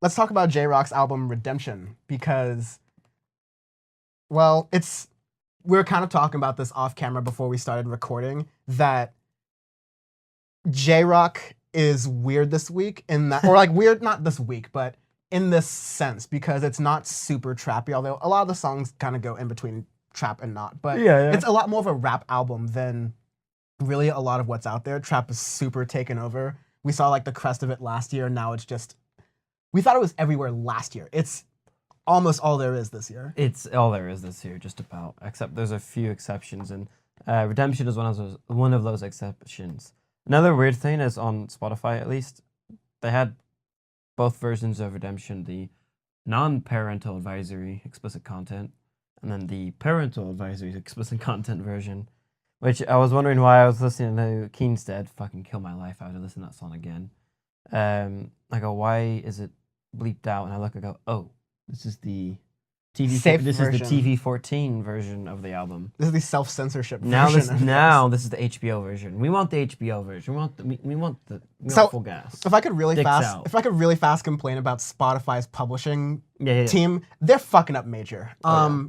Let's talk about J-Rock's album Redemption because, well, we were kind of talking about this off camera before we started recording, that J-Rock is weird this week in that, or like weird, not this week, but in this sense, because it's not super trappy, although a lot of the songs kind of go in between trap and not, but it's a lot more of a rap album than really a lot of what's out there. Trap is super taken over. We saw like the crest of it last year, and now it's just, we thought it was everywhere last year. It's almost all there is this year. It's all there is this year, just about, except there's a few exceptions, and Redemption is one of those exceptions. Another weird thing is on Spotify, at least, they had both versions of Redemption, the non-parental advisory explicit content, and then the parental advisory explicit content version, which I was wondering why I was listening to Keenstead, fucking kill my life, I would listen to that song again. I go, why is it bleeped out? And I look, I go, oh, this is the TV 14 version of the album. This is the self-censorship version. Now this is the HBO version. We want the HBO version. We want full gas. If I could really fast complain about Spotify's publishing team, they're fucking up major.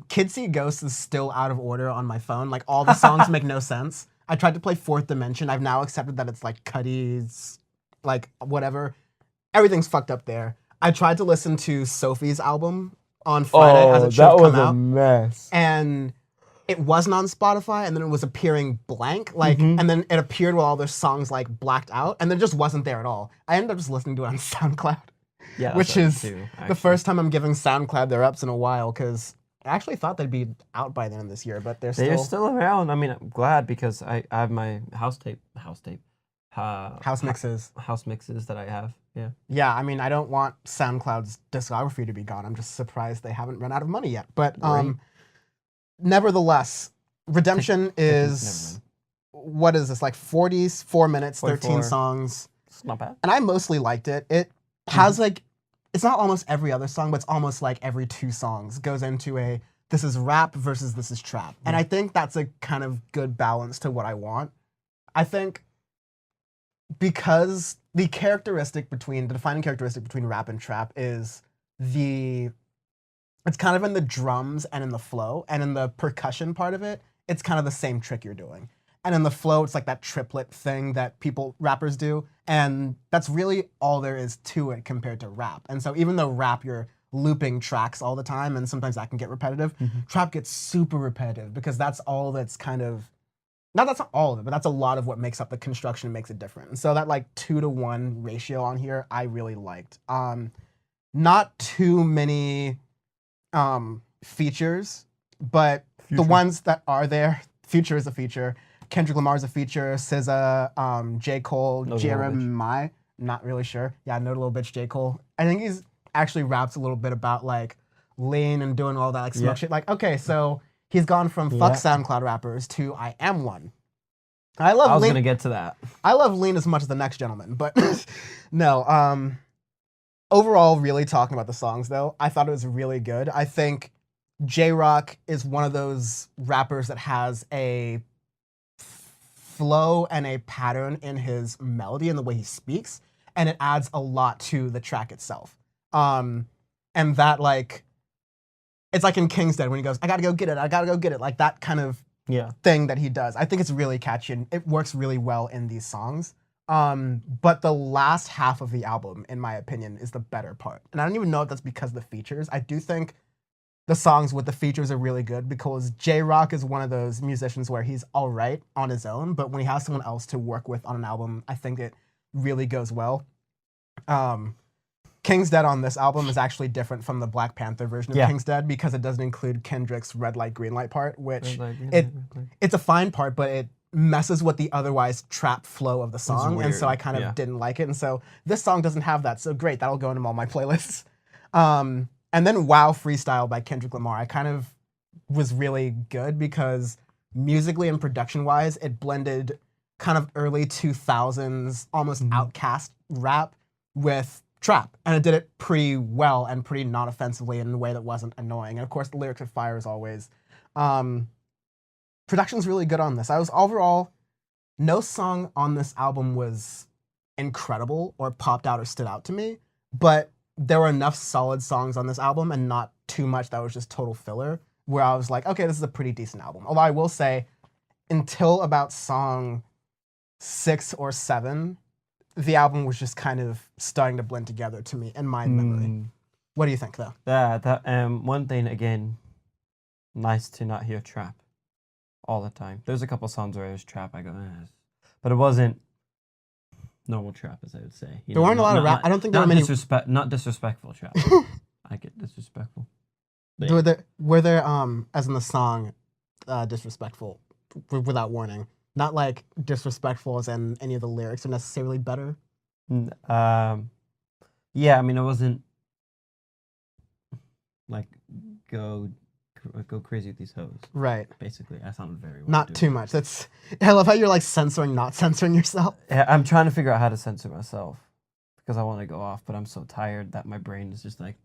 Kids See Ghosts is still out of order on my phone. Like, all the songs make no sense. I tried to play Fourth Dimension. I've now accepted that it's like Cuddy's, like whatever. Everything's fucked up there. I tried to listen to Sophie's album on Friday as it should come out. That was a mess. And it wasn't on Spotify, and then it was appearing blank, like, and then it appeared with all their songs like blacked out, and then it just wasn't there at all. I ended up just listening to it on SoundCloud, which is the first time I'm giving SoundCloud their ups in a while, because I actually thought they'd be out by the end of this year, but they're still around. I mean, I'm glad, because I have my house mixes that I have. Yeah, I mean, I don't want SoundCloud's discography to be gone. I'm just surprised they haven't run out of money yet. But nevertheless, Redemption is, what is this, like 44 minutes, 13 songs. It's not bad. And I mostly liked it. It has like, it's not almost every other song, but it's almost like every 2 songs goes into a, this is rap versus this is trap. And I think that's a kind of good balance to what I want. I think because the defining characteristic between rap and trap is it's kind of in the drums and in the flow, and in the percussion part of it, it's kind of the same trick you're doing. And in the flow, it's like that triplet thing that rappers do, and that's really all there is to it compared to rap. And so even though rap, you're looping tracks all the time, and sometimes that can get repetitive, trap gets super repetitive, because that's all that's kind of, that's not all of it, but that's a lot of what makes up the construction and makes it different. And so that like 2-to-1 ratio on here, I really liked. Not too many features, but the ones that are there, Future is a feature, Kendrick Lamar's a feature, SZA, J. Cole, Jeremiah, not really sure. Yeah, Know the Little Bitch, J. Cole. I think he's actually raps a little bit about like lean and doing all that like smoke shit. Like, okay, so he's gone from fuck SoundCloud rappers to I am one. I was going to get to that. I love lean as much as the next gentleman, but no. Overall, really talking about the songs though, I thought it was really good. I think J-Rock is one of those rappers that has a flow and a pattern in his melody and the way he speaks, and it adds a lot to the track itself. And that, like, it's like in King's Dead when he goes, I gotta go get it, like that kind of thing that he does. I think it's really catchy, and it works really well in these songs. But the last half of the album, in my opinion, is the better part. And I don't even know if that's because of the features. I do think the songs with the features are really good, because J-Rock is one of those musicians where he's all right on his own, but when he has someone else to work with on an album, I think it really goes well. King's Dead on this album is actually different from the Black Panther version of King's Dead, because it doesn't include Kendrick's red light, green light part, which it's a fine part, but it messes with the otherwise trap flow of the song, and so I kind of didn't like it. And so this song doesn't have that, so great, that'll go into all my playlists. And then Wow Freestyle by Kendrick Lamar, I kind of was really good, because musically and production-wise, it blended kind of early 2000s, almost Outkast rap with trap, and it did it pretty well and pretty non-offensively in a way that wasn't annoying. And of course, the lyrics are fire as always. Production's really good on this. Overall, no song on this album was incredible or popped out or stood out to me, but there were enough solid songs on this album and not too much that was just total filler where I was like, okay, this is a pretty decent album. Although I will say, until about song 6 or 7, the album was just kind of starting to blend together to me in my memory. What do you think, though? One thing, again, nice to not hear trap all the time. There's a couple songs where there's trap, I go, but it wasn't normal trap, as I would say. There weren't a lot of rap. I don't think there were many. Not disrespectful trap. I get disrespectful. Were there as in the song, disrespectful without warning? Not like disrespectful as in any of the lyrics are necessarily better. Yeah, I mean, it wasn't like go crazy with these hoes. Right. Basically, I sounded very well. Not too much. I love how you're like not censoring yourself. Yeah, I'm trying to figure out how to censor myself because I want to go off, but I'm so tired that my brain is just like,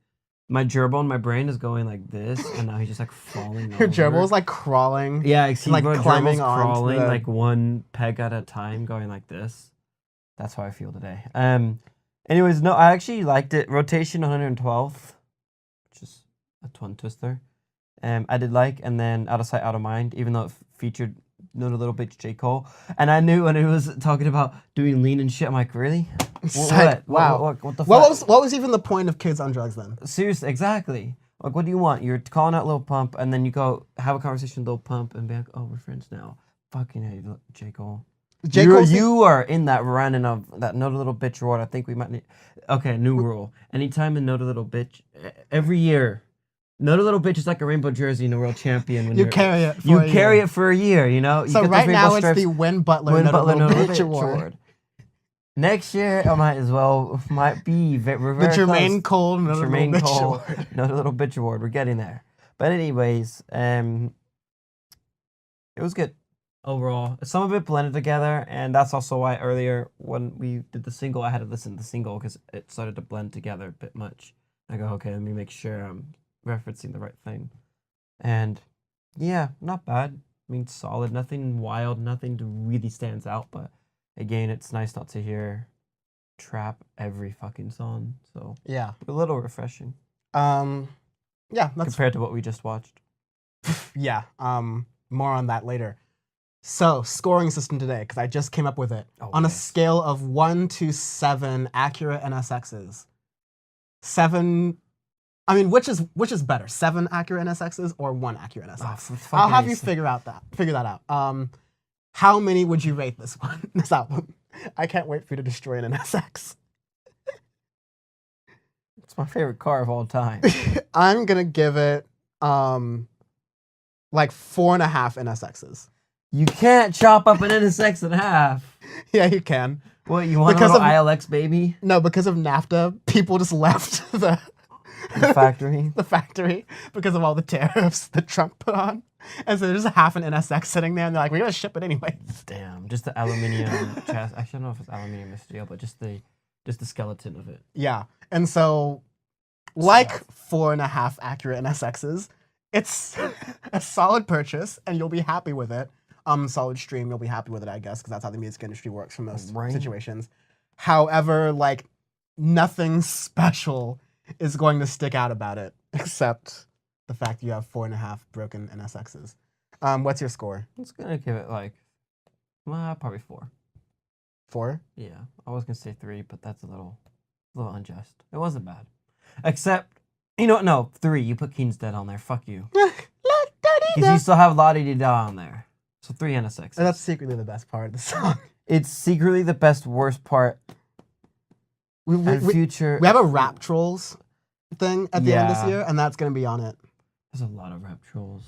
my gerbil in my brain is going like this, and now he's just like falling Your over. gerbil is like crawling. Yeah, like climbing on, crawling like one peg at a time, going like this. That's how I feel today. Anyways, no, I actually liked it. Rotation 112th, which is a tongue twister. I did like, and then Out of Sight, Out of Mind, even though it featured Know the Little Bitch J. Cole. And I knew when it was talking about doing lean and shit, I'm like, really? What? Wow. What the fuck? What was even the point of Kids on Drugs then? Seriously, exactly. Like, what do you want? You're calling out Lil Pump, and then you go have a conversation with Lil Pump and be like, oh, we're friends now. Fucking hate J. Cole. You are in that running of that Know the Little Bitch award. I think we might need... Okay, new rule. Anytime in Know the Little Bitch, every year, Know the Little Bitch is like a rainbow jersey in a world champion. When you carry it for You carry it for a year, you know? So right now it's the Win Butler Know the Little Bitch award. Next year, I might be reverse. The Jermaine Cole Know the Little Bitch award. Know the Little Bitch award. We're getting there. But anyways, it was good overall. Some of it blended together, and that's also why earlier when we did the single, I had to listen to the single because it started to blend together a bit much. I go, okay, let me make sure I'm referencing the right thing. And yeah, not bad. I mean, solid. Nothing wild. Nothing that really stands out. But again, it's nice not to hear trap every fucking song. So yeah, a little refreshing. Yeah, that's compared to what we just watched. Yeah. More on that later. So, scoring system today, because I just came up with it. On a scale of 1 to 7 accurate NSXs. 7, I mean, which is better? 7 accurate NSXs or 1 accurate NSX? I'll have you figure that out. How many would you rate this album? I can't wait for you to destroy an NSX. It's my favorite car of all time. I'm gonna give it like 4.5 NSXs. You can't chop up an NSX in half. Yeah, you can. What, you want a little ILX baby? No, because of NAFTA, people just left the factory. The factory because of all the tariffs that Trump put on. And so there's half an NSX sitting there, and they're like, we're gonna ship it anyway. Damn, just the aluminium chassis. Actually, I don't know if it's aluminium or steel, but just the skeleton of it. Yeah, and so like 4.5 accurate NSXs, it's a solid purchase, and you'll be happy with it. Solid stream, you'll be happy with it, I guess, because that's how the music industry works for most situations. However, like, nothing special is going to stick out about it, except the fact you have 4.5 broken NSXs. What's your score? I'm just gonna give it like, probably 4. 4? Yeah, I was gonna say 3, but that's a little unjust. It wasn't bad, except, you know what? No, 3. You put Keen's Dead on there. Fuck you. Because you still have La Di Da on there. So 3 NSXs. And that's secretly the best part of the song. It's secretly the worst part. We have a rap trolls thing at the end of this year, and that's going to be on it. There's a lot of rap trolls.